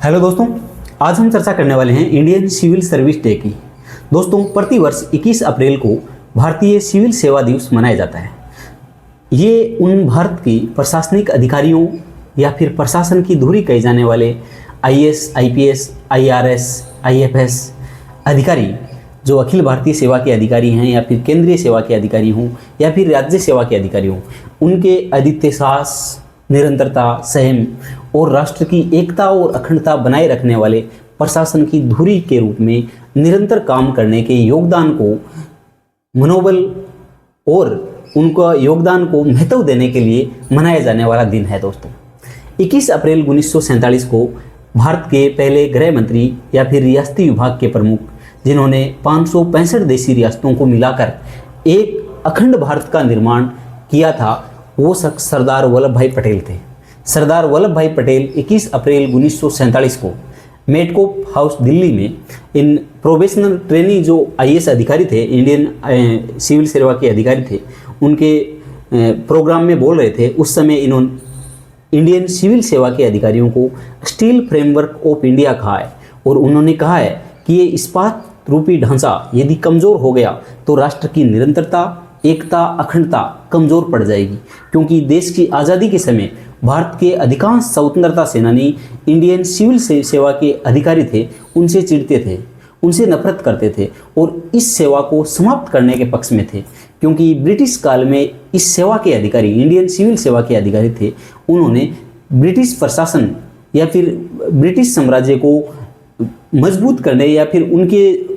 Hello दोस्तों, आज हम चर्चा करने वाले हैं इंडियन सिविल सर्विस डे की। दोस्तों, प्रतिवर्ष 21 अप्रैल को भारतीय सिविल सेवा दिवस मनाया जाता है। ये उन भारत की प्रशासनिक अधिकारियों या फिर प्रशासन की धुरी कहे जाने वाले आईएएस, आईपीएस, आईआरएस, आईएफएस अधिकारी जो अखिल भारतीय सेवा के अधिकारी हैं या फिर केंद्रीय सेवा के अधिकारी हों या फिर राज्य सेवा के अधिकारी हों, उनके अद्वितीय साहस, निरंतरता, संयम और राष्ट्र की एकता और अखंडता बनाए रखने वाले प्रशासन की धुरी के रूप में निरंतर काम करने के योगदान को मनोबल और उनका योगदान को महत्व देने के लिए मनाया जाने वाला दिन है। दोस्तों, 21 अप्रैल 1947 को भारत के पहले गृह मंत्री या फिर रियासती विभाग के प्रमुख, जिन्होंने 565 देशी रियासतों को मिलाकर एक अखंड भारत का निर्माण किया था, वो शख्स सरदार वल्लभ भाई पटेल थे। सरदार वल्लभ भाई पटेल 21 अप्रैल 1947 को मेटकोप हाउस दिल्ली में इन प्रोबेशनल ट्रेनी जो आईएएस अधिकारी थे, इंडियन सिविल सेवा के अधिकारी थे, उनके प्रोग्राम में बोल रहे थे। उस समय इन्होंने इंडियन सिविल सेवा के अधिकारियों को स्टील फ्रेमवर्क ऑफ इंडिया कहा है और उन्होंने कहा है कि ये इस्पात रूपी ढांचा यदि कमज़ोर हो गया तो राष्ट्र की निरंतरता, एकता, अखंडता कमज़ोर पड़ जाएगी। क्योंकि देश की आज़ादी के समय भारत के अधिकांश स्वतंत्रता सेनानी इंडियन सिविल सेवा के अधिकारी थे, उनसे चिढ़ते थे, उनसे नफरत करते थे और इस सेवा को समाप्त करने के पक्ष में थे। क्योंकि ब्रिटिश काल में इस सेवा के अधिकारी, इंडियन सिविल सेवा के अधिकारी थे, उन्होंने ब्रिटिश प्रशासन या फिर ब्रिटिश साम्राज्य को मजबूत करने या फिर उनके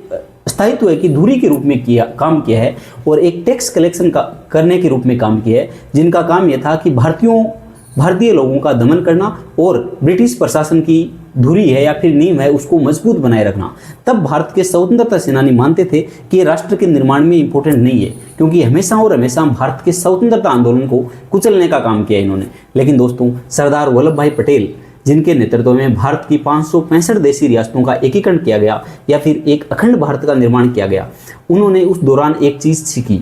स्थायित्व की धुरी के रूप में काम किया है और एक टैक्स कलेक्शन करने के रूप में काम किया है, जिनका काम यह था कि भारतीय लोगों का दमन करना और ब्रिटिश प्रशासन की धुरी है या फिर नींव है उसको मजबूत बनाए रखना। तब भारत के स्वतंत्रता सेनानी मानते थे कि राष्ट्र के निर्माण में इंपॉर्टेंट नहीं है, क्योंकि हमेशा और हमेशा भारत के स्वतंत्रता आंदोलन को कुचलने का काम किया इन्होंने। लेकिन दोस्तों, सरदार वल्लभ भाई पटेल, जिनके नेतृत्व में भारत की 565 देशी रियासतों का एकीकरण किया गया या फिर एक अखंड भारत का निर्माण किया गया, उन्होंने उस दौरान एक चीज़ सीखी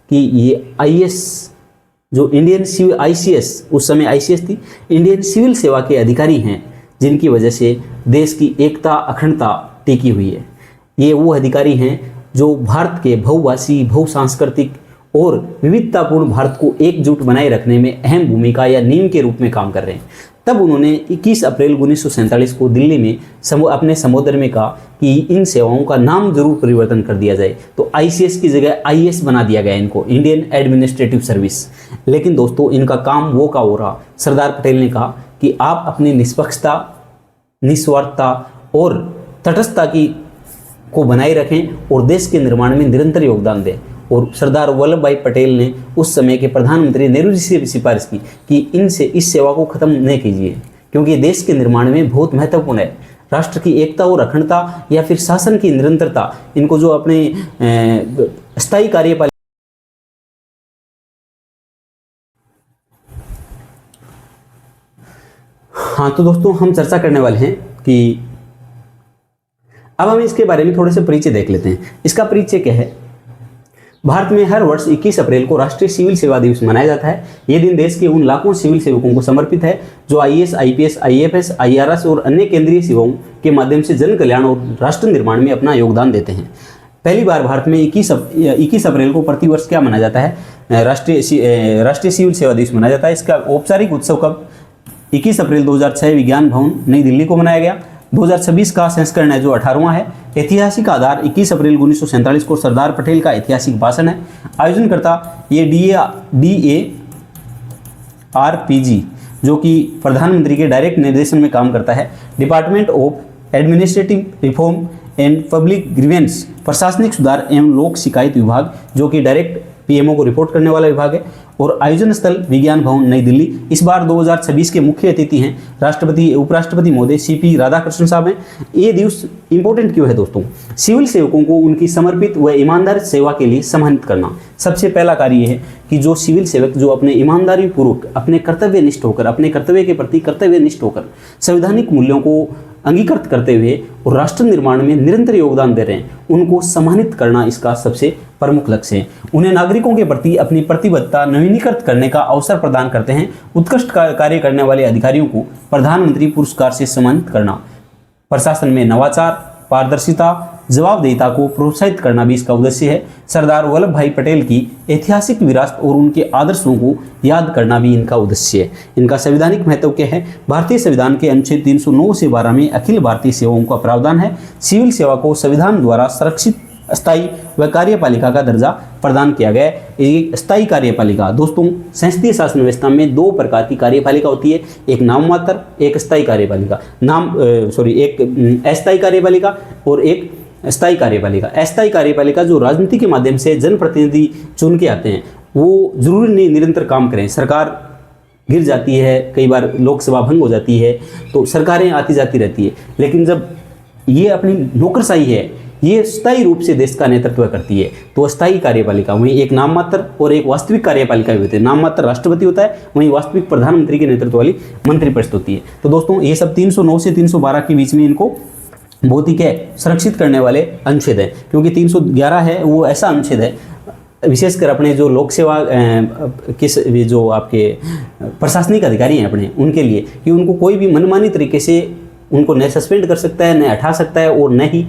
कि ये आईएएस जो इंडियन सिविल, आईसीएस, उस समय आईसीएस थी, इंडियन सिविल सेवा के अधिकारी हैं, जिनकी वजह से देश की एकता, अखंडता टिकी हुई है। ये वो अधिकारी हैं जो भारत के बहुभाषी, बहुसांस्कृतिक और विविधतापूर्ण भारत को एकजुट बनाए रखने में अहम भूमिका या नींव के रूप में काम कर रहे हैं। तब उन्होंने 21 अप्रैल 1947 को दिल्ली में अपने संबोधन में कहा कि इन सेवाओं का नाम जरूर परिवर्तन कर दिया जाए। तो आईसीएस की जगह आईएएस बना दिया गया इनको, इंडियन एडमिनिस्ट्रेटिव सर्विस। लेकिन दोस्तों, इनका काम वो का हो रहा। सरदार पटेल ने कहा कि आप अपनी निष्पक्षता, निस्वार्थता और तटस्थता को बनाए रखें और देश के निर्माण में निरंतर योगदान दें। और सरदार वल्लभ भाई पटेल ने उस समय के प्रधानमंत्री नेहरू जी से भी सिफारिश की कि इस सेवा को ख़त्म न कीजिए, क्योंकि देश के निर्माण में बहुत महत्वपूर्ण है। राष्ट्र की एकता और अखंडता या फिर शासन की निरंतरता, इनको जो अपने स्थायी कार्यपालिका। हाँ, तो दोस्तों, हम चर्चा करने वाले हैं कि अब हम इसके बारे में थोड़े से परिचय देख लेते हैं। इसका परिचय क्या है? भारत में हर वर्ष 21 अप्रैल को राष्ट्रीय सिविल सेवा दिवस मनाया जाता है। ये दिन देश के उन लाखों सिविल सेवकों को समर्पित है जो आईएएस, आईपीएस, आईएफएस, आईआरएस और अन्य केंद्रीय सेवाओं के माध्यम से जन कल्याण और राष्ट्र निर्माण में अपना योगदान देते हैं। पहली बार भारत में 21 अप्रैल को प्रतिवर्ष क्या मनाया जाता है? राष्ट्रीय सिविल सेवा दिवस मनाया जाता है। इसका औपचारिक उत्सव कब? 21 अप्रैल 2006 विज्ञान भवन नई दिल्ली को मनाया गया। 2026 का संस्करण है जो 18वां है। ऐतिहासिक आधार 21 अप्रैल 1947 को सरदार पटेल का ऐतिहासिक भाषण है। आयोजनकर्ता ये DARPG जो कि प्रधानमंत्री के डायरेक्ट निर्देशन में काम करता है। Department of administrative reform and public grievance, प्रशासनिक सुधार एवं लोक शिकायत विभाग, जो कि डायरेक्ट पीएमओ को रिपोर्ट करने वाला विभाग है। और आयोजन स्थल विज्ञान भवन नई दिल्ली। इस बार 2026 के मुख्य अतिथि हैं राष्ट्रपति, उपराष्ट्रपति महोदय CP राधाकृष्णन साहब हैं। ये दिवस इंपॉर्टेंट क्यों है दोस्तों? सिविल सेवकों को उनकी समर्पित व ईमानदार सेवा के लिए सम्मानित करना। सबसे पहला कार्य यह है कि जो सिविल सेवक जो अपने ईमानदारी पूर्वक, अपने कर्तव्यनिष्ठ होकर, अपने कर्तव्य के प्रति कर्तव्यनिष्ठ होकर संवैधानिक मूल्यों को अंगीकृत करते हुए और राष्ट्र निर्माण में निरंतर योगदान दे रहे हैं, उनको सम्मानित करना इसका सबसे प्रमुख लक्ष्य है। उन्हें नागरिकों के प्रति अपनी प्रतिबद्धता नवीनीकृत करने का अवसर प्रदान करते हैं। उत्कृष्ट कार्य करने वाले अधिकारियों को प्रधानमंत्री पुरस्कार से सम्मानित करना। प्रशासन में नवाचार, पारदर्शिता, जवाबदेहिता को प्रोत्साहित करना भी इसका उद्देश्य है। सरदार वल्लभ भाई पटेल की ऐतिहासिक विरासत और उनके आदर्शों को याद करना भी इनका उद्देश्य है। इनका संवैधानिक महत्व क्या है? भारतीय संविधान के अनुच्छेद 309 से 12 में अखिल भारतीय सेवाओं का प्रावधान है। सिविल सेवा को संविधान द्वारा संरक्षित स्थायी व कार्यपालिका का दर्जा प्रदान किया गया है। एक स्थायी कार्यपालिका, दोस्तों संसदीय शासन व्यवस्था में दो प्रकार की कार्यपालिका होती है, एक नाममात्र, एक स्थायी कार्यपालिका। एक अस्थायी कार्यपालिका और एक स्थायी कार्यपालिका। अस्थायी कार्यपालिका जो राजनीति के माध्यम से जनप्रतिनिधि चुन के आते हैं, वो जरूरी नहीं निरंतर काम करें। सरकार गिर जाती है, कई बार लोकसभा भंग हो जाती है, तो सरकारें आती जाती रहती है, लेकिन जब ये अपनी नौकरशाही है, ये स्थायी रूप से देश का नेतृत्व करती है, तो अस्थायी कार्यपालिका। वहीं एक नाममात्र और एक वास्तविक कार्यपालिका भी होती है। नाममात्र राष्ट्रपति होता है, वहीं वास्तविक प्रधानमंत्री के नेतृत्व वाली मंत्रिपरिषद होती है। तो दोस्तों ये सब 309 से 312 के बीच में इनको बहुत ही सुरक्षित करने वाले अनुच्छेद हैं, क्योंकि 311 है वो ऐसा अनुच्छेद है, विशेषकर अपने जो लोक सेवा जो आपके प्रशासनिक अधिकारी हैं अपने, उनके लिए, कि उनको कोई भी मनमानी तरीके से उनको न सस्पेंड कर सकता है, न हटा सकता है और न ही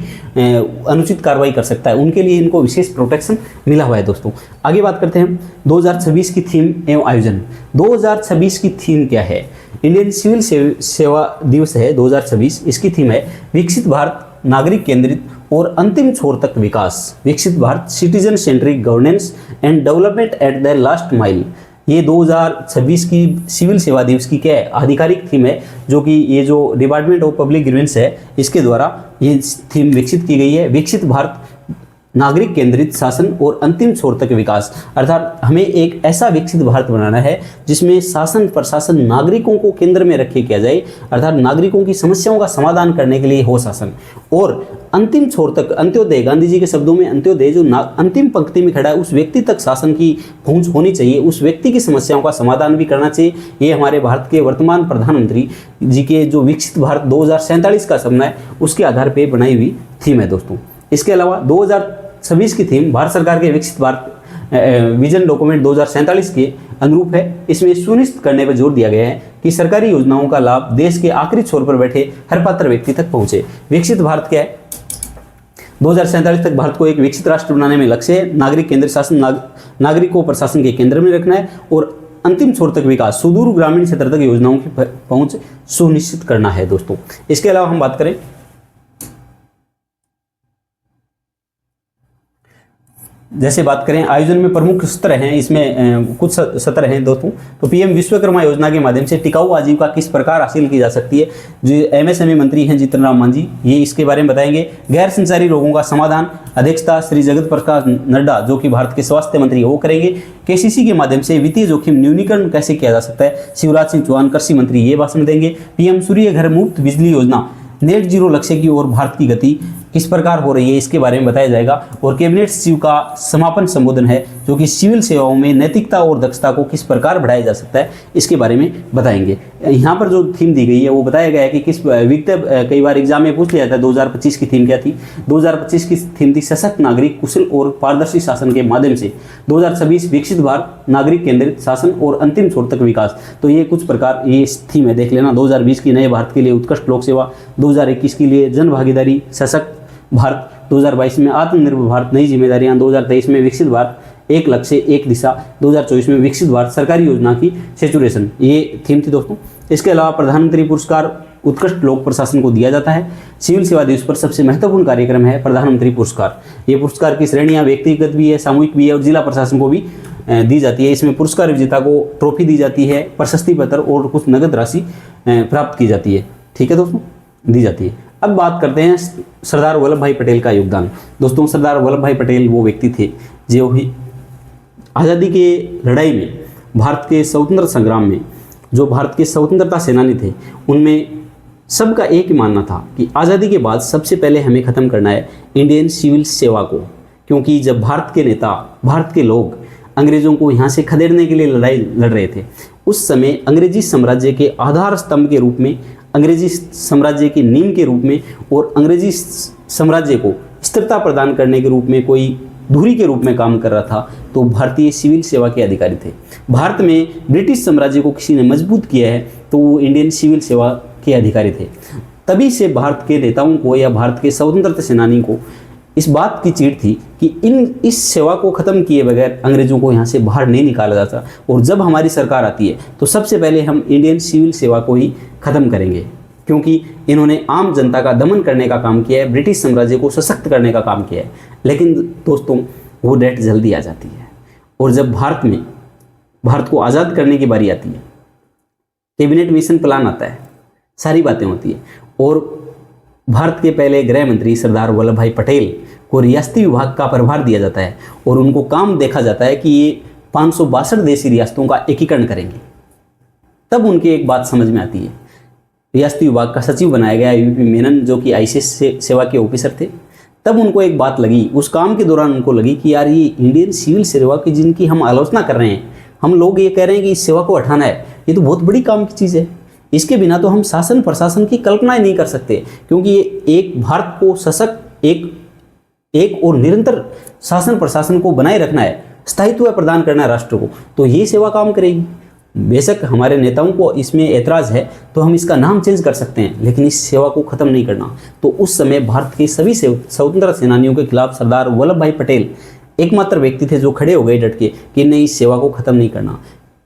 अनुचित कार्रवाई कर सकता है। उनके लिए इनको विशेष प्रोटेक्शन मिला हुआ है। दोस्तों आगे बात करते हैं 2026 की थीम एवं आयोजन। 2026 की थीम क्या है? इंडियन सिविल सेवा दिवस है 2026। इसकी थीम है विकसित भारत, नागरिक केंद्रित और अंतिम छोर तक विकास। विकसित Bharat, citizen centric governance and development at the last mile. ये 2026 की सिविल सेवा दिवस की क्या है? आधिकारिक थीम है, जो कि ये जो डिपार्टमेंट ऑफ पब्लिक ग्रीवेंस है, इसके द्वारा ये थीम विकसित की गई है। विकसित भारत, नागरिक केंद्रित शासन और अंतिम छोर तक विकास। अर्थात हमें एक ऐसा विकसित भारत बनाना है जिसमें शासन प्रशासन नागरिकों को केंद्र में रखे किया जाए, अर्थात नागरिकों की समस्याओं का समाधान करने के लिए हो शासन। और अंतिम छोर तक, अंत्योदय, गांधी जी के शब्दों में अंत्योदय, जो अंतिम पंक्ति में खड़ा है उस व्यक्ति तक शासन की पहुंच होनी चाहिए, उस व्यक्ति की समस्याओं का समाधान भी करना चाहिए। ये हमारे भारत के वर्तमान प्रधानमंत्री जी के जो विकसित भारत 2047 का सपना है, उसके आधार पर बनाई हुई थीम है दोस्तों। इसके अलावा 2026 की थीम भारत सरकार के विकसित भारत विजन डॉक्यूमेंट 2047 के अनुरूप है। इसमें सुनिश्चित करने पर जोर दिया गया है कि सरकारी योजनाओं का लाभ देश के आखिरी छोर पर बैठे हर पात्र व्यक्ति तक पहुंचे। विकसित भारत क्या है? 2047 तक भारत को एक विकसित राष्ट्र बनाने में लक्ष्य है। नागरिक केंद्रित शासन, नागरिक को प्रशासन के केंद्र में रखना है और अंतिम छोर तक विकास, सुदूर ग्रामीण क्षेत्र तक योजनाओं की पहुंच सुनिश्चित करना है दोस्तों। इसके अलावा हम बात करें जैसे बात करें आयोजन में प्रमुख सत्र हैं, इसमें कुछ सत्र हैं दोस्तों। तो पीएम विश्वकर्मा योजना के माध्यम से टिकाऊ आजीविका किस प्रकार हासिल की जा सकती है, जो एमएसएमई मंत्री हैं जीतन राम मांझी, ये इसके बारे में बताएंगे। गैर संचारी रोगों का समाधान, अध्यक्षता श्री जगत प्रकाश नड्डा जो कि भारत के स्वास्थ्य मंत्री वो करेंगे। केसीसी के माध्यम से वित्तीय जोखिम न्यूनीकरण कैसे किया जा सकता है, शिवराज सिंह चौहान कृषि मंत्री ये भाषण देंगे। पीएम सूर्य घर मुफ्त बिजली योजना, नेट जीरो लक्ष्य की ओर भारत की गति किस प्रकार हो रही है, इसके बारे में बताया जाएगा। और कैबिनेट सचिव का समापन संबोधन है, जो कि सिविल सेवाओं में नैतिकता और दक्षता को किस प्रकार बढ़ाया जा सकता है, इसके बारे में बताएंगे। यहाँ पर जो थीम दी गई है वो बताया गया है कि किस कई बार एग्जाम में पूछ लिया जाता है 2025 की थीम क्या थी। 2025 की थीम थी सशक्त नागरिक, कुशल और पारदर्शी शासन के माध्यम से 2026 विकसित भारत, नागरिक केंद्रित शासन और अंतिम छोर तक विकास। तो ये कुछ प्रकार ये थीम है, देख लेना। 2020 की नए भारत के लिए उत्कृष्ट लोक सेवा, 2021 के लिए जन भागीदारी सशक्त भारत, 2022 में आत्मनिर्भर भारत नई जिम्मेदारियां, 2023 में विकसित भारत एक लक्ष्य एक दिशा, 2024 में विकसित भारत सरकारी योजना की सेचुरेशन, ये थीम थी दोस्तों। इसके अलावा प्रधानमंत्री पुरस्कार उत्कृष्ट लोक प्रशासन को दिया जाता है। सिविल सेवा दिवस पर सबसे महत्वपूर्ण कार्यक्रम है प्रधानमंत्री पुरस्कार। ये पुरस्कार की श्रेणियां व्यक्तिगत भी है, सामूहिक भी है और जिला प्रशासन को भी दी जाती है। इसमें पुरस्कार विजेता को ट्रॉफी दी जाती है, प्रशस्ति पत्र और कुछ नगद राशि प्राप्त की जाती है। ठीक है दोस्तों, दी जाती है। अब बात करते हैं सरदार वल्लभ भाई पटेल का योगदान। दोस्तों सरदार वल्लभ भाई पटेल वो व्यक्ति थे जो भी आज़ादी के लड़ाई में, भारत के स्वतंत्र संग्राम में, जो भारत के स्वतंत्रता सेनानी थे, उनमें सबका एक ही मानना था कि आज़ादी के बाद सबसे पहले हमें ख़त्म करना है इंडियन सिविल सेवा को। क्योंकि जब भारत के नेता, भारत के लोग अंग्रेज़ों को यहाँ से खदेड़ने के लिए लड़ाई लड़ रहे थे, उस समय अंग्रेजी साम्राज्य के आधार स्तंभ के रूप में, अंग्रेजी साम्राज्य की नींव के रूप में और अंग्रेजी साम्राज्य को स्थिरता प्रदान करने के रूप में कोई धुरी के रूप में काम कर रहा था, तो भारतीय सिविल सेवा के अधिकारी थे। भारत में ब्रिटिश साम्राज्य को किसी ने मजबूत किया है तो वो इंडियन सिविल सेवा के अधिकारी थे। तभी से भारत के नेताओं को या भारत के स्वतंत्रता सेनानी को इस बात की चिढ़ थी कि इस सेवा को ख़त्म किए बगैर अंग्रेज़ों को यहाँ से बाहर नहीं निकाला जाता, और जब हमारी सरकार आती है तो सबसे पहले हम इंडियन सिविल सेवा को ही ख़त्म करेंगे, क्योंकि इन्होंने आम जनता का दमन करने का काम किया है, ब्रिटिश साम्राज्य को सशक्त करने का काम किया है। लेकिन दोस्तों वो डेट जल्दी आ जाती है, और जब भारत को आज़ाद करने की बारी आती है, कैबिनेट मिशन प्लान आता है, सारी बातें होती है, और भारत के पहले गृह मंत्री सरदार वल्लभ भाई पटेल को रियासती विभाग का प्रभार दिया जाता है, और उनको काम देखा जाता है कि ये 562 देशी रियासतों का एकीकरण करेंगे। तब उनकी एक बात समझ में आती है, रियासती विभाग का सचिव बनाया गया यूपी मेनन, जो कि आईसीएस सेवा के ऑफिसर थे। तब उनको एक बात लगी, उस काम के दौरान उनको लगी कि यार ये इंडियन सिविल सेवा की जिनकी हम आलोचना कर रहे हैं, हम लोग ये कह रहे हैं कि इस सेवा को हटाना है, ये तो बहुत बड़ी काम की चीज़ है। इसके बिना तो हम शासन प्रशासन की कल्पना ही नहीं कर सकते, क्योंकि ये एक भारत को सशक्त एक और निरंतर शासन प्रशासन को बनाए रखना है, स्थायित्व प्रदान करना है राष्ट्र को, तो ये सेवा काम करेगी। बेशक हमारे नेताओं को इसमें ऐतराज़ है तो हम इसका नाम चेंज कर सकते हैं, लेकिन इस सेवा को ख़त्म नहीं करना। तो उस समय भारत के सभी स्वतंत्रता सेनानियों के खिलाफ सरदार वल्लभ भाई पटेल एकमात्र व्यक्ति थे जो खड़े हो गए डट के कि नहीं, इस सेवा को ख़त्म नहीं करना।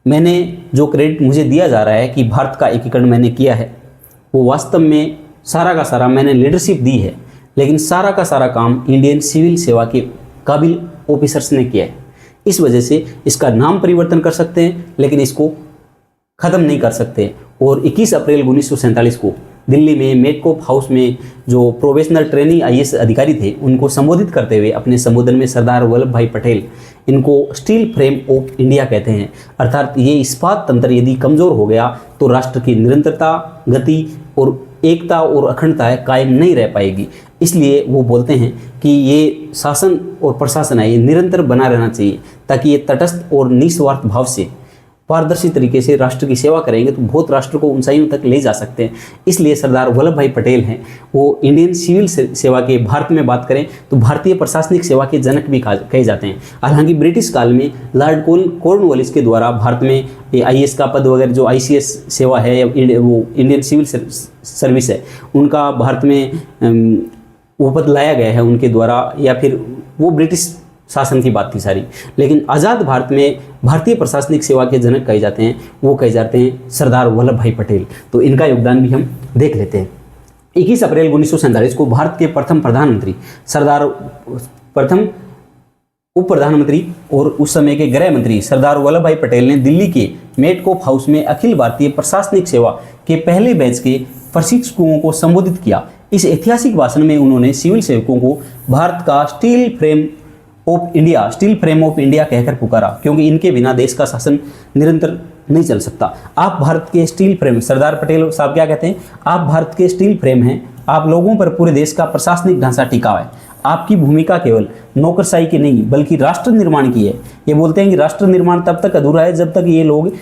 मैंने जो क्रेडिट मुझे दिया जा रहा है कि भारत का एकीकरण मैंने किया है, वो वास्तव में सारा का सारा मैंने लीडरशिप दी है, लेकिन सारा का सारा काम इंडियन सिविल सेवा के काबिल ऑफिसर्स ने किया है। इस वजह से इसका नाम परिवर्तन कर सकते हैं, लेकिन इसको ख़त्म नहीं कर सकते। और 21 अप्रैल 1947 को दिल्ली में मेटकोप हाउस में जो प्रोबेशनल ट्रेनिंग आईएएस अधिकारी थे, उनको संबोधित करते हुए अपने संबोधन में सरदार वल्लभ भाई पटेल, इनको स्टील फ्रेम ऑफ इंडिया कहते हैं, अर्थात ये इस्पात तंत्र यदि कमज़ोर हो गया तो राष्ट्र की निरंतरता, गति और एकता और अखंडता कायम नहीं रह पाएगी। इसलिए वो बोलते हैं कि ये शासन और प्रशासन है, ये निरंतर बना रहना चाहिए, ताकि ये तटस्थ और निस्वार्थ भाव से पारदर्शी तरीके से राष्ट्र की सेवा करेंगे तो बहुत राष्ट्र को ऊंचाइयों तक ले जा सकते हैं। इसलिए सरदार वल्लभ भाई पटेल हैं, वो इंडियन सिविल सेवा के, भारत में बात करें तो भारतीय प्रशासनिक सेवा के जनक भी कहे जाते हैं। हालांकि ब्रिटिश काल में लॉर्ड कॉर्नवालिस के द्वारा भारत में आईएएस का पद वगैरह जो आईसीएस सेवा है, वो इंडियन सिविल सर्विस है, उनका भारत में वो पद लाया गया है उनके द्वारा, या फिर वो ब्रिटिश शासन की बात थी सारी। लेकिन आज़ाद भारत में भारतीय प्रशासनिक सेवा के जनक कहे जाते हैं, वो कहे जाते हैं सरदार वल्लभ भाई पटेल। तो इनका योगदान भी हम देख लेते हैं। 21 अप्रैल 1947 को भारत के प्रथम प्रधानमंत्री प्रथम उप प्रधानमंत्री और उस समय के गृह मंत्री सरदार वल्लभ भाई पटेल ने दिल्ली के मेटकोप हाउस में अखिल भारतीय प्रशासनिक सेवा के पहले बैच के प्रशिक्षकों को संबोधित किया। इस ऐतिहासिक भाषण में उन्होंने सिविल सेवकों को भारत का स्टील फ्रेम ऑफ इंडिया कहकर पुकारा, क्योंकि इनके बिना देश का शासन निरंतर नहीं चल सकता। आप भारत के स्टील फ्रेम, सरदार पटेल साहब क्या कहते हैं, आप भारत के स्टील फ्रेम हैं, आप लोगों पर पूरे देश का प्रशासनिक ढांचा टिका है। आपकी भूमिका केवल नौकरशाही की नहीं बल्कि राष्ट्र निर्माण की है। ये बोलते हैं कि राष्ट्र निर्माण तब तक अधूरा है जब तक ये लोग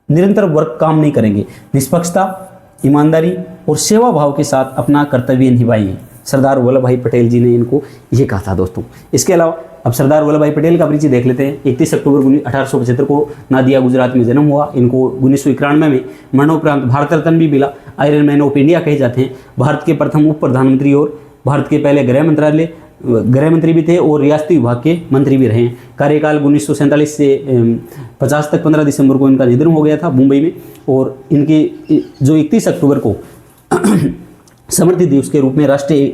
निरंतर वर्क काम नहीं करेंगे, निष्पक्षता, ईमानदारी और सेवा भाव के साथ अपना कर्तव्य निभाएंगे। सरदार वल्लभ भाई पटेल जी ने इनको ये कहा था दोस्तों। इसके अलावा अब सरदार वल्लभ भाई पटेल का परिचय देख लेते हैं। 31 अक्टूबर 1875 को नादिया गुजरात में जन्म हुआ। इनको 1991 में मरणोपरांत भारत रत्न भी मिला। आयरन मैन ऑफ इंडिया कहे जाते हैं। भारत के प्रथम उप प्रधानमंत्री और भारत के पहले गृह मंत्री भी थे और रियासती विभाग के मंत्री भी रहे हैं। कार्यकाल 1947 से 50 तक 15 दिसंबर को इनका निधन हो गया था मुंबई में। और इनके जो 31 अक्टूबर को समृद्धि दिवस के रूप में राष्ट्रीय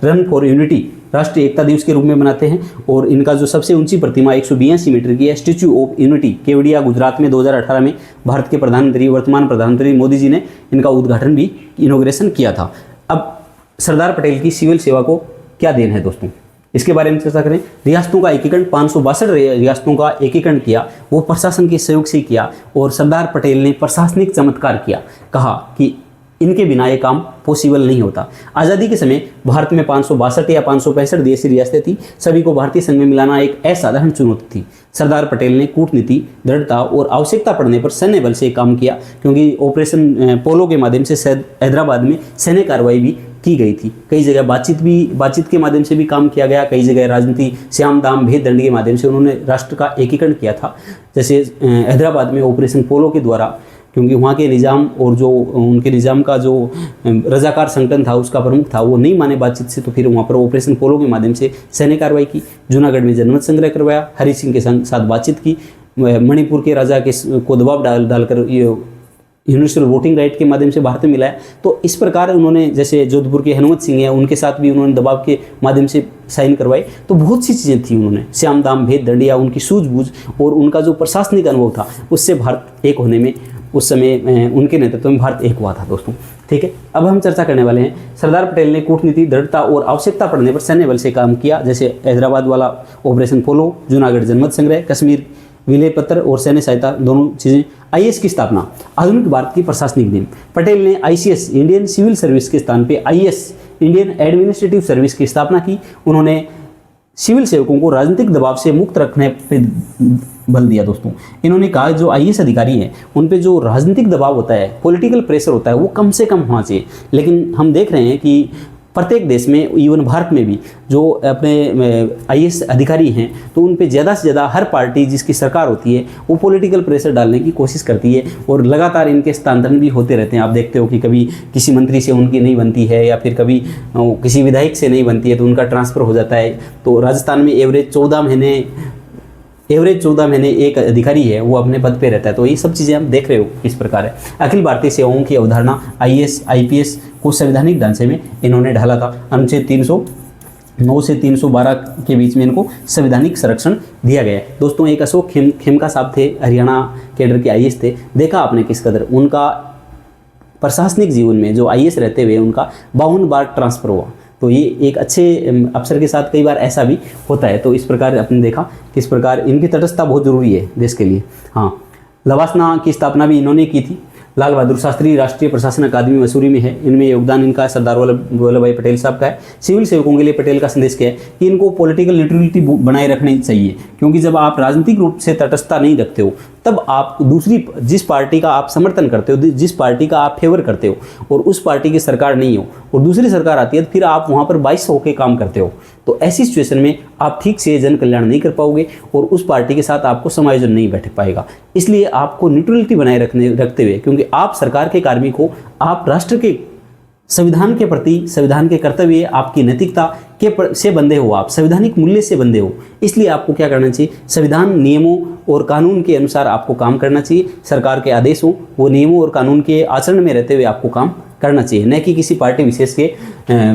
रन फॉर यूनिटी, राष्ट्रीय एकता दिवस के रूप में मनाते हैं। और इनका जो सबसे ऊंची प्रतिमा 182 मीटर की है, statue of unity, Kevadia Gujarat में 2018 में भारत के प्रधानमंत्री, वर्तमान प्रधानमंत्री मोदी जी ने इनका उद्घाटन भी, इनॉग्रेशन किया था। अब सरदार पटेल की सिविल सेवा को क्या देन है दोस्तों, इसके बारे में चर्चा करें। रियासतों का एकीकरण, 562 रियासतों का एकीकरण किया, वो प्रशासन के सहयोग से किया। और सरदार पटेल ने प्रशासनिक चमत्कार किया, कहा कि इनके बिना ये काम पॉसिबल नहीं होता। आज़ादी के समय भारत में 562 या 565 देशी रियासतें थी। सभी को भारतीय संघ में मिलाना एक असाधारण चुनौती थी। सरदार पटेल ने कूटनीति, दृढ़ता और आवश्यकता पड़ने पर सैन्य बल से काम किया, क्योंकि ऑपरेशन पोलो के माध्यम से हैदराबाद में सैन्य कार्रवाई भी की गई थी। कई जगह बातचीत के माध्यम से भी काम किया गया। कई जगह राजनीति, श्याम दाम भेद दंड के माध्यम से उन्होंने राष्ट्र का एकीकरण किया था। जैसे हैदराबाद में ऑपरेशन पोलो के द्वारा, क्योंकि वहाँ के निज़ाम और जो उनके निज़ाम का जो रजाकार संगठन था उसका प्रमुख था वो नहीं माने बातचीत से, तो फिर वहाँ पर ऑपरेशन पोलो के माध्यम से सैन्य कार्रवाई की, जूनागढ़ में जनमत संग्रह करवाया, हरि सिंह के साथ बातचीत की, मणिपुर के राजा को दबाव डालकर ये यूनिवर्सल वोटिंग राइट के माध्यम से भारत में मिलाया। तो इस प्रकार उन्होंने, जैसे जोधपुर के हनुमत सिंह हैं उनके साथ भी उन्होंने दबाव के माध्यम से साइन करवाए। तो बहुत सी चीज़ें थी उन्होंने, श्याम दाम भेद दंडिया, उनकी सूझबूझ और उनका जो प्रशासनिक अनुभव था उससे भारत एक होने में, उस समय उनके नेतृत्व में भारत एक हुआ था दोस्तों। ठीक है, अब हम चर्चा करने वाले हैं सरदार पटेल ने कूटनीति, दृढ़ता और आवश्यकता पड़ने पर सैन्य बल से काम किया, जैसे हैदराबाद वाला ऑपरेशन पोलो, जूनागढ़ जनमत संग्रह, कश्मीर विलय पत्र और सैन्य सहायता, दोनों चीज़ें। आईएएस की स्थापना, आधुनिक भारत की प्रशासनिक नींव। पटेल ने आईसीएस इंडियन सिविल सर्विस के स्थान पे आईएएस इंडियन एडमिनिस्ट्रेटिव सर्विस की स्थापना की। उन्होंने सिविल सेवकों को राजनीतिक दबाव से मुक्त रखने पर बल दिया दोस्तों। इन्होंने कहा जो आईएएस अधिकारी हैं उन पे जो राजनीतिक दबाव होता है, पॉलिटिकल प्रेशर होता है, वो कम से कम होना चाहिए। लेकिन हम देख रहे हैं कि प्रत्येक देश में, इवन भारत में भी, जो अपने आईएएस अधिकारी हैं तो उन पे ज़्यादा से ज़्यादा हर पार्टी जिसकी सरकार होती है वो पॉलिटिकल प्रेशर डालने की कोशिश करती है और लगातार इनके स्थानांतरण भी होते रहते हैं। आप देखते हो कि कभी किसी मंत्री से उनकी नहीं बनती है या फिर कभी किसी विधायक से नहीं बनती है तो उनका ट्रांसफ़र हो जाता है। तो राजस्थान में एवरेज 14 महीने एक अधिकारी है वो अपने पद पे रहता है। तो ये सब चीज़ें आप देख रहे हो किस प्रकार है। अखिल भारतीय सेवाओं की अवधारणा, आईएएस आईपीएस को संवैधानिक ढांचे में इन्होंने ढाला था। अनुच्छेद 309 से 312 के बीच में इनको संवैधानिक संरक्षण दिया गया है। दोस्तों, एक अशोक खेमका साहब थे, हरियाणा कैडर के आईएएस थे। देखा आपने किस कदर उनका प्रशासनिक जीवन में, जो आईएएस रहते हुए उनका 52 बार ट्रांसफ़र हुआ। तो ये एक अच्छे अफसर के साथ कई बार ऐसा भी होता है। तो इस प्रकार आपने देखा किस प्रकार इनकी तटस्थता बहुत ज़रूरी है देश के लिए। हाँ, लवासना की स्थापना भी इन्होंने की थी। लाल बहादुर शास्त्री राष्ट्रीय प्रशासन अकादमी मसूरी में है, इनमें योगदान इनका सरदार वल्लभ भाई पटेल साहब का है। सिविल सेवकों के लिए पटेल का संदेश क्या है कि इनको पॉलिटिकल न्यूट्रलिटी बनाए रखनी चाहिए, क्योंकि जब आप राजनीतिक रूप से तटस्थता नहीं रखते हो तब आप दूसरी जिस पार्टी का आप समर्थन करते हो, जिस पार्टी का आप फेवर करते हो और उस पार्टी की सरकार नहीं हो और दूसरी सरकार आती है तो फिर आप वहाँ पर 22 होकर काम करते हो। तो ऐसी सिचुएशन में आप ठीक से जन कल्याण नहीं कर पाओगे और उस पार्टी के साथ आपको समायोजन नहीं बैठ पाएगा। इसलिए आपको न्यूट्रलिटी बनाए रखते हुए, क्योंकि आप सरकार के कार्मिक हो, आप राष्ट्र के संविधान के प्रति, संविधान के कर्तव्य, आपकी नैतिकता के से बंधे हो, आप संवैधानिक मूल्य से बंधे हो। इसलिए आपको क्या करना चाहिए, संविधान नियमों और कानून के अनुसार आपको काम करना चाहिए। सरकार के आदेश हो वो नियमों और कानून के आचरण में रहते हुए आपको काम करना चाहिए, न कि किसी पार्टी विशेष के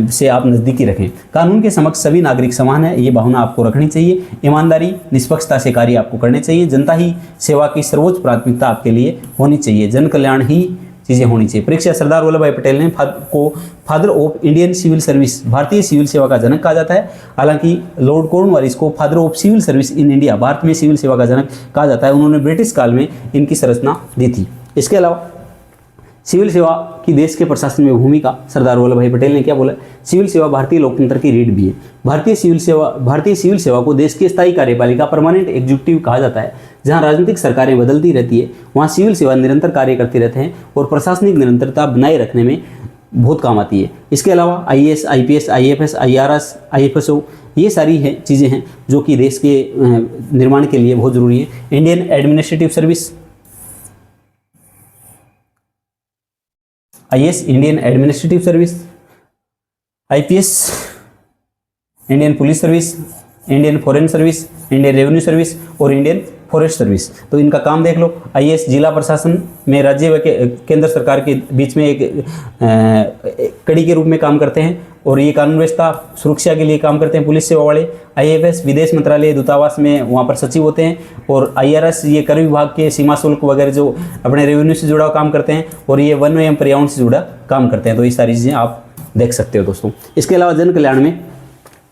से आप नज़दीकी रखें। कानून के समक्ष सभी नागरिक समान है, ये भावना आपको रखनी चाहिए। ईमानदारी, निष्पक्षता से कार्य आपको करने चाहिए। जनता ही सेवा की सर्वोच्च प्राथमिकता आपके लिए होनी चाहिए। जन कल्याण ही चीज़ें होनी चाहिए। परीक्षा, सरदार वल्लभ भाई पटेल ने को father of Indian civil service, भारतीय सिविल सेवा का जनक कहा जाता है। हालांकि लॉर्ड कॉर्नवालिस को father of civil service in India, Bharat में सिविल सेवा का जनक कहा जाता है। उन्होंने ब्रिटिश काल में इनकी संरचना दी थी। इसके अलावा सिविल सेवा की देश के प्रशासन में भूमिका, सरदार वल्लभ भाई पटेल ने क्या बोला, सिविल सेवा भारतीय लोकतंत्र की रीढ़ भी है। भारतीय सिविल सेवा को देश की स्थायी कार्यपालिका, परमानेंट एग्जीक्यूटिव कहा जाता है। जहां राजनीतिक सरकारें बदलती रहती है वहां सिविल सेवा निरंतर कार्य करती रहते हैं और प्रशासनिक निरंतरता बनाए रखने में बहुत काम आती है। इसके अलावा IAS, IPS, IFS, IRS, IFSO, ये सारी चीज़ें हैं जो कि देश के निर्माण के लिए बहुत ज़रूरी है। Indian administrative service, IAS Indian administrative service, IPS Indian police service, Indian foreign service, Indian revenue service और इंडियन फॉरेस्ट सर्विस। तो इनका काम देख लो। आईएएस जिला प्रशासन में राज्य व केंद्र सरकार के बीच में एक कड़ी के रूप में काम करते हैं और ये कानून व्यवस्था सुरक्षा के लिए काम करते हैं पुलिस सेवा वाले। आईएफएस विदेश मंत्रालय दूतावास में वहाँ पर सचिव होते हैं और आईआरएस ये कर विभाग के सीमा शुल्क वगैरह जो अपने रेवेन्यू से जुड़ा काम करते हैं और ये वन एवं पर्यावरण से जुड़ा काम करते हैं। तो ये सारी चीज़ें आप देख सकते हो दोस्तों। इसके अलावा जन कल्याण में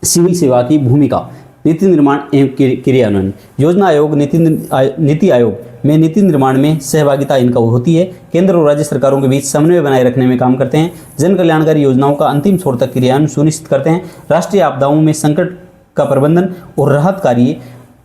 सिविल सेवा की भूमिका, नीति निर्माण एवं क्रियान्वयन, योजना आयोग, नीति आयोग में नीति निर्माण में सहभागिता इनका होती है। केंद्र और राज्य सरकारों के बीच समन्वय बनाए रखने में काम करते हैं। जन कल्याणकारी योजनाओं का अंतिम छोर तक क्रियान्वयन सुनिश्चित करते हैं। राष्ट्रीय आपदाओं में संकट का प्रबंधन और राहत कार्य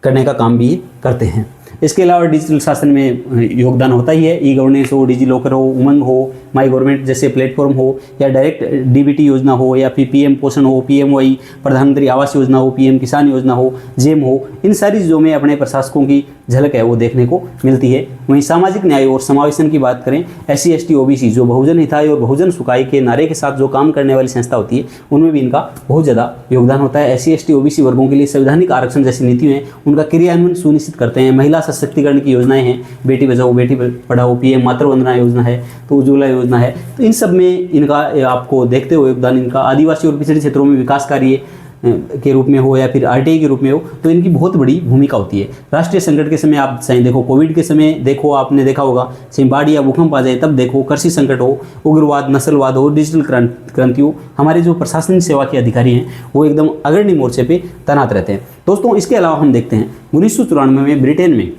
करने का काम भी करते हैं। इसके अलावा डिजिटल शासन में योगदान होता ही है। ई गवर्नेंस हो, डिजी लॉकर हो, उमंग हो, माई गवर्नमेंट जैसे प्लेटफॉर्म हो या डायरेक्ट डीबीटी योजना हो या फिर पीएम पोषण हो, पीएमवाई प्रधानमंत्री आवास योजना हो, पीएम किसान योजना हो, जेम हो, इन सारी चीज़ों में अपने प्रशासकों की झलक है वो देखने को मिलती है। वहीं सामाजिक न्याय और समावेशन की बात करें, SC ST OBC जो बहुजन हिताय और बहुजन सुखाय के नारे के साथ जो काम करने वाली संस्था होती है उनमें भी इनका बहुत ज़्यादा योगदान होता है। SC ST OBC वर्गों के लिए संवैधानिक आरक्षण जैसी नीतियाँ हैं उनका क्रियान्वयन सुनिश्चित करते हैं। महिला सशक्तिकरण की योजनाएं हैं, बेटी बचाओ बेटी पढ़ाओ, PM मातृ वंदना योजना है, तो उज्ज्वला योजना है, तो इन सब में इनका आपको देखते हुए योगदान इनका। आदिवासी और पिछड़े क्षेत्रों में विकास कार्य के रूप में हो या फिर RTI के रूप में हो, तो इनकी बहुत बड़ी भूमिका होती है। राष्ट्रीय संकट के समय आप चाहे देखो, कोविड के समय देखो, आपने देखा होगा, चाहे बाढ़ या भूकंप आ जाए तब देखो, कृषि संकट हो, उग्रवाद, नस्लवाद हो, डिजिटल क्रांति हो, हमारे जो प्रशासनिक सेवा के अधिकारी हैं वो एकदम अग्रणी मोर्चे पे तैनात रहते हैं। दोस्तों इसके अलावा हम देखते हैं 1994 में ब्रिटेन में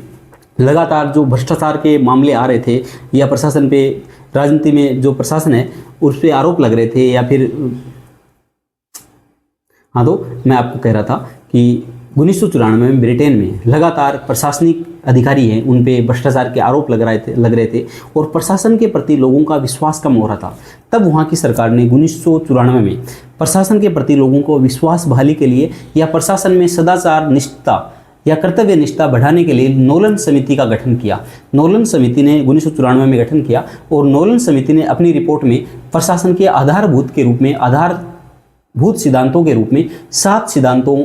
लगातार जो भ्रष्टाचार के मामले आ रहे थे या प्रशासन पे, राजनीति में जो प्रशासन है उस पर आरोप लग रहे थे या फिर हाँ, तो मैं आपको कह रहा था कि 1994 में ब्रिटेन में लगातार प्रशासनिक अधिकारी हैं उन पे भ्रष्टाचार के आरोप लग रहे थे और प्रशासन के प्रति लोगों का विश्वास कम हो रहा था। तब वहाँ की सरकार ने 1994 में प्रशासन के प्रति लोगों को विश्वास बहाली के लिए या प्रशासन में सदाचार निष्ठा या कर्तव्य निष्ठा बढ़ाने के लिए नोलन समिति का गठन किया। नोलन समिति ने 1994 में गठन किया और नोलन समिति ने अपनी रिपोर्ट में प्रशासन के आधारभूत सिद्धांतों के रूप में 7 सिद्धांतों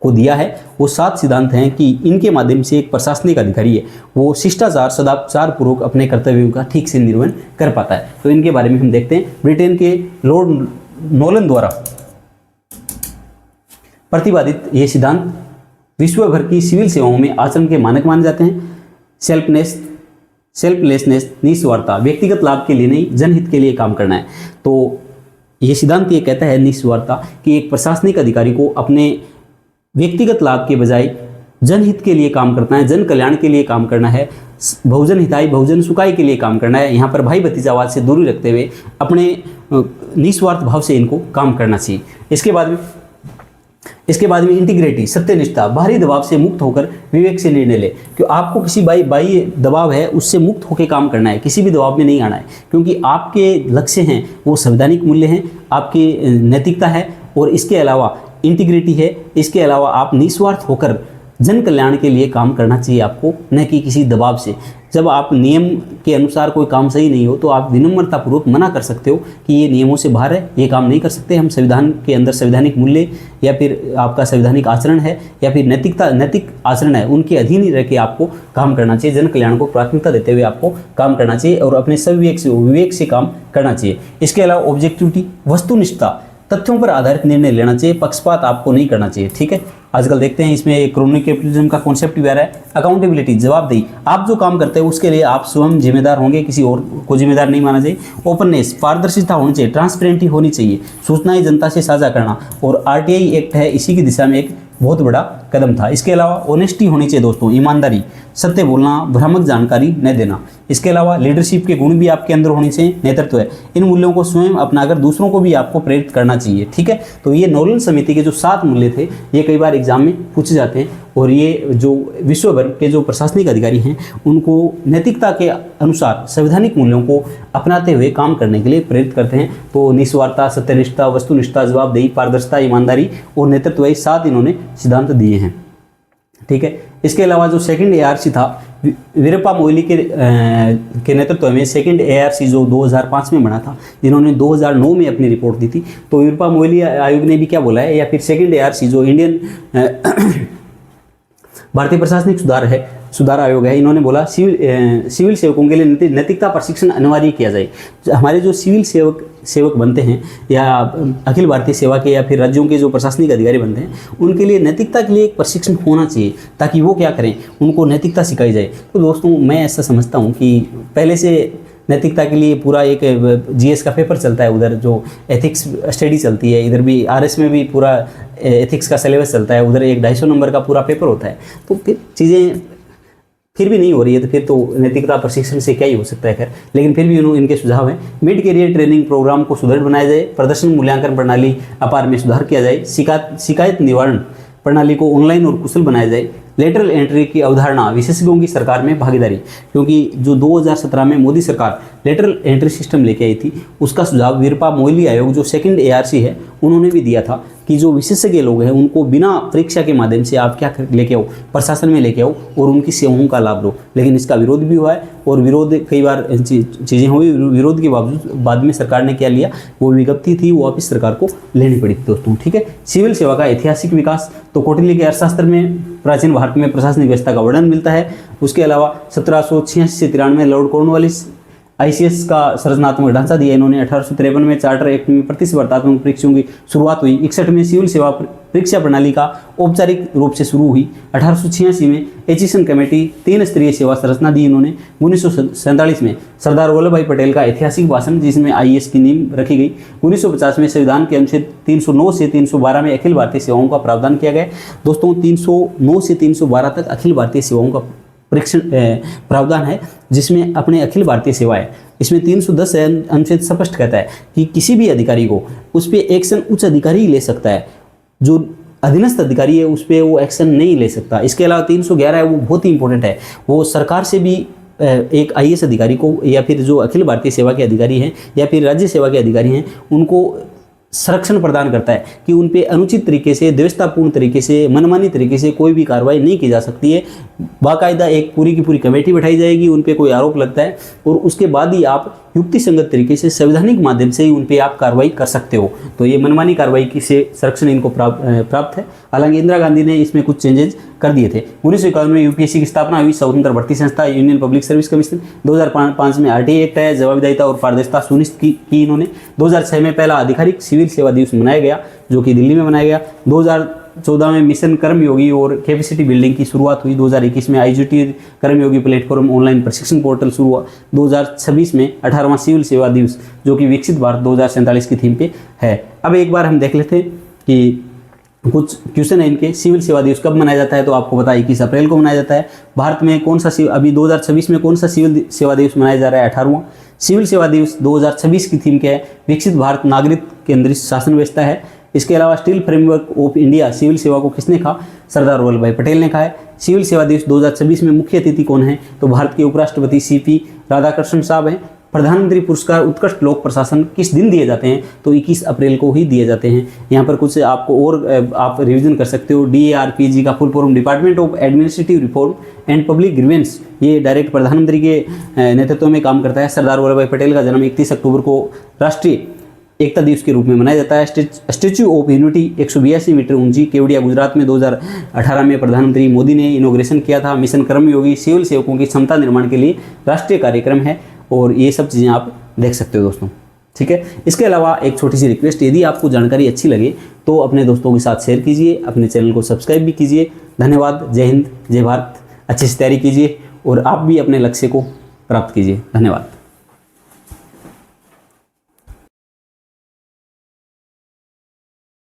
को दिया है। वो 7 सिद्धांत हैं कि इनके माध्यम से एक प्रशासनिक अधिकारी है वो शिष्टाचार सदाचार पूर्वक अपने कर्तव्यों का ठीक से निर्वहन कर पाता है। तो इनके बारे में हम देखते हैं। ब्रिटेन के लॉर्ड नोलन द्वारा प्रतिपादित ये सिद्धांत विश्व भर की सिविल सेवाओं में आचरण के मानक माने जाते हैं। सेल्फलेसनेस, निस्वार्थता, व्यक्तिगत लाभ के लिए नहीं जनहित के लिए काम करना है। तो ये सिद्धांत ये कहता है निस्वार्थता कि एक प्रशासनिक अधिकारी को अपने व्यक्तिगत लाभ के बजाय जनहित के लिए काम करना है, जन कल्याण के लिए काम करना है, बहुजन हिताय बहुजन सुखाय के लिए काम करना है। यहाँ पर भाई भतीजावाद से दूरी रखते हुए अपने निस्वार्थ भाव से इनको काम करना चाहिए। इसके बाद में इंटीग्रिटी, सत्यनिष्ठा, बाहरी दबाव से मुक्त होकर विवेक से निर्णय ले। क्यों आपको किसी बाह्य दबाव है उससे मुक्त होकर काम करना है, किसी भी दबाव में नहीं आना है, क्योंकि आपके लक्ष्य हैं वो संवैधानिक मूल्य हैं, आपकी नैतिकता है और इसके अलावा इंटीग्रिटी है। इसके अलावा आप निस्वार्थ होकर जन कल्याण के लिए काम करना चाहिए आपको, न कि किसी दबाव से। जब आप नियम के अनुसार कोई काम सही नहीं हो तो आप विनम्रतापूर्वक मना कर सकते हो कि ये नियमों से बाहर है, ये काम नहीं कर सकते। हम संविधान के अंदर संवैधानिक मूल्य या फिर आपका संवैधानिक आचरण है या फिर नैतिक आचरण है, उनके अधीन ही रह के आपको काम करना चाहिए। जन कल्याण को प्राथमिकता देते हुए आपको काम करना चाहिए और अपने विवेक से काम करना चाहिए। इसके अलावा ऑब्जेक्टिविटी, वस्तुनिष्ठता, तथ्यों पर आधारित निर्णय लेना चाहिए, पक्षपात आपको नहीं करना चाहिए। ठीक है, आजकल देखते हैं इसमें क्रोनिक कैपिटलिज्म का कॉन्सेप्ट भी आ रहा है। अकाउंटेबिलिटी, जवाबदेही, आप जो काम करते हैं उसके लिए आप स्वयं जिम्मेदार होंगे, किसी और को जिम्मेदार नहीं माना चाहिए। ओपननेस, पारदर्शिता होनी चाहिए, ट्रांसपेरेंटी होनी चाहिए, सूचनाएं जनता से साझा करना, और RTI एक्ट है इसी की दिशा में एक बहुत बड़ा कदम था। इसके अलावा ऑनेस्टी होनी चाहिए दोस्तों, ईमानदारी, सत्य बोलना, भ्रामक जानकारी न देना। इसके अलावा लीडरशिप के गुण भी आपके अंदर होने चाहिए, नेतृत्व है। इन मूल्यों को स्वयं अपनाकर दूसरों को भी आपको प्रेरित करना चाहिए। ठीक है, तो ये नोलन समिति के जो 7 मूल्य थे ये कई बार एग्जाम में पूछे जाते हैं और ये जो विश्व भर के जो प्रशासनिक अधिकारी हैं उनको नैतिकता के अनुसार संवैधानिक मूल्यों को अपनाते हुए काम करने के लिए प्रेरित करते हैं। तो निस्वार्थता, सत्यनिष्ठा, वस्तुनिष्ठा, जवाबदेही, पारदर्शिता, ईमानदारी और नेतृत्व, ये 7 इन्होंने सिद्धांत दिए हैं। ठीक है, इसके अलावा जो सेकंड ARC था वीरप्पा मोइली के नेतृत्व में, सेकंड ARC जो 2005 में बना था, जिन्होंने 2009 में अपनी रिपोर्ट दी थी। तो वीरप्पा मोइली आयोग ने भी क्या बोला है, या फिर सेकंड ARC जो इंडियन भारतीय प्रशासनिक सुधार आयोग है, इन्होंने बोला सिविल सेवकों के लिए नैतिकता प्रशिक्षण अनिवार्य किया जाए। हमारे जो सिविल सेवक बनते हैं या अखिल भारतीय सेवा के या फिर राज्यों के जो प्रशासनिक अधिकारी बनते हैं उनके लिए नैतिकता के लिए एक प्रशिक्षण होना चाहिए, ताकि वो क्या करें, उनको नैतिकता सिखाई जाए। तो दोस्तों मैं ऐसा समझता हूँ कि पहले से नैतिकता के लिए पूरा एक GS का पेपर चलता है, उधर जो एथिक्स स्टडी चलती है, इधर भी RS में भी पूरा एथिक्स का सिलेबस चलता है, उधर एक 250 नंबर का पूरा पेपर होता है। तो फिर चीज़ें फिर भी नहीं हो रही है, तो फिर तो नैतिकता प्रशिक्षण से क्या ही हो सकता है। खैर, लेकिन फिर भी इनके सुझाव हैं, मिड करियर ट्रेनिंग प्रोग्राम को सुदृढ़ बनाया जाए, प्रदर्शन मूल्यांकन प्रणाली अपार में सुधार किया जाए, शिकायत निवारण प्रणाली को ऑनलाइन और कुशल बनाया जाए, लेटरल एंट्री की अवधारणा, विशेषज्ञों की सरकार में भागीदारी, क्योंकि जो 2017 में मोदी सरकार लेटरल एंट्री सिस्टम लेके आई थी उसका सुझाव वीरप्पा मोइली आयोग जो सेकंड ARC है उन्होंने भी दिया था कि जो विशेषज्ञ लोग हैं उनको बिना परीक्षा के माध्यम से आप क्या लेके आओ, प्रशासन में लेके आओ और उनकी सेवाओं का लाभ लो। लेकिन इसका विरोध भी हुआ है और विरोध कई बार चीज़ें हुई, विरोध के बावजूद बाद में सरकार ने क्या लिया, वो विज्ञप्ति थी वो वापिस सरकार को लेनी पड़ी थी दोस्तों। ठीक है, सिविल सेवा का ऐतिहासिक विकास, तो कौटिल्य के अर्थशास्त्र में प्राचीन भारत में प्रशासनिक व्यवस्था का वर्णन मिलता है। उसके अलावा 1786 से 93 में लॉर्ड कॉर्नवालिस ICS का संरचनात्मक ढांचा दिया इन्होंने। 1853 में चार्टर एक्ट में प्रतिस्पर्धात्मक परीक्षाओं की शुरुआत हुई। 61 में सिविल सेवा परीक्षा प्रणाली का औपचारिक रूप से शुरू हुई। 1886 में एचिसन कमेटी 3 स्तरीय सेवा संरचना दी इन्होंने। 1947 में सरदार वल्लभ भाई पटेल का ऐतिहासिक भाषण जिसमें IAS की नींव रखी गई। 1950 में संविधान के अनुच्छेद 309 से 312 में अखिल भारतीय सेवाओं का प्रावधान किया गया। दोस्तों 309 से 312 तक अखिल भारतीय सेवाओं का प्रावधान है जिसमें अपने अखिल भारतीय सेवाएं, इसमें 310 अनुच्छेद स्पष्ट कहता है कि किसी भी अधिकारी को उस पर एक्शन उच्च अधिकारी ही ले सकता है, जो अधीनस्थ अधिकारी है उस पर वो एक्शन नहीं ले सकता। इसके अलावा 311 है वो बहुत ही इंपॉर्टेंट है, वो सरकार से भी एक IAS अधिकारी को या फिर जो अखिल भारतीय सेवा के अधिकारी हैं या फिर राज्य सेवा के अधिकारी हैं उनको संरक्षण प्रदान करता है कि उन पे अनुचित तरीके से, व्यवस्थापूर्ण तरीके से, मनमानी तरीके से कोई भी कार्रवाई नहीं की जा सकती है। बाकायदा एक पूरी की पूरी कमेटी बैठाई जाएगी, उन पे कोई आरोप लगता है और उसके बाद ही आप युक्ति संगत तरीके से संवैधानिक माध्यम से ही उन पे आप कार्रवाई कर सकते हो। तो ये मनमानी कार्रवाई की से संरक्षण इनको प्राप्त है। हालांकि इंदिरा गांधी ने इसमें कुछ चेंजेस कर दिए थे। 1951 में UPSC की स्थापना हुई, स्वतंत्र भर्ती संस्था यूनियन पब्लिक सर्विस कमीशन। 2005 में RTI एक्ट है, जवाबदेहिता और पारदर्शिता सुनिश्चित की इन्होंने। 2006 में पहला आधिकारिक सिविल सेवा दिवस मनाया गया जो कि दिल्ली में मनाया गया। 2014 में मिशन कर्मयोगी और कैपेसिटी बिल्डिंग की शुरुआत हुई। 2021 में IGT कर्मयोगी प्लेटफॉर्म ऑनलाइन प्रशिक्षण पोर्टल शुरू हुआ। 2026 में 18वां सिविल सेवा दिवस जो कि विकसित भारत 2047 की थीम पे है। अब एक बार हम देख लेते हैं कि कुछ क्वेश्चन है इनके। सिविल सेवा दिवस कब मनाया जाता है, तो आपको पता है 21 अप्रैल को मनाया जाता है। भारत में कौन सा अभी 2026 में कौन सा सिविल सेवा दिवस मनाया जा रहा है, 18वां सिविल सेवा दिवस। 2026 की थीम क्या है, विकसित भारत नागरिक केंद्रित शासन व्यवस्था है। इसके अलावा steel framework of India civil सेवा को किसने कहा, सरदार वल्लभ भाई पटेल ने कहा है। सिविल सेवा दिवस 2026 में मुख्य अतिथि कौन है, तो भारत के उपराष्ट्रपति CP राधाकृष्णन साहब हैं। प्रधानमंत्री पुरस्कार उत्कृष्ट लोक प्रशासन किस दिन दिए जाते हैं, तो 21 अप्रैल को ही दिए जाते हैं। यहाँ पर कुछ आपको और आप रिवीजन कर सकते हो। DARPG का full form department of administrative reform and public grievance, ये डायरेक्ट प्रधानमंत्री के नेतृत्व में काम करता है। सरदार वल्लभ भाई पटेल का जन्म 31 अक्टूबर को राष्ट्रीय एकता दिवस के रूप में मनाया जाता है। स्टैच्यू ऑफ यूनिटी 182 मीटर ऊंची, केवड़िया गुजरात में 2018 में प्रधानमंत्री मोदी ने इनोग्रेशन किया था। मिशन कर्मयोगी सिविल सेवकों की क्षमता निर्माण के लिए राष्ट्रीय कार्यक्रम है और ये सब चीज़ें आप देख सकते हो दोस्तों। ठीक है, इसके अलावा एक छोटी सी रिक्वेस्ट, यदि आपको जानकारी अच्छी लगे तो अपने दोस्तों के साथ शेयर कीजिए, अपने चैनल को सब्सक्राइब भी कीजिए। धन्यवाद। जय हिंद, जय भारत। अच्छे से तैयारी कीजिए और आप भी अपने लक्ष्य को प्राप्त कीजिए। धन्यवाद।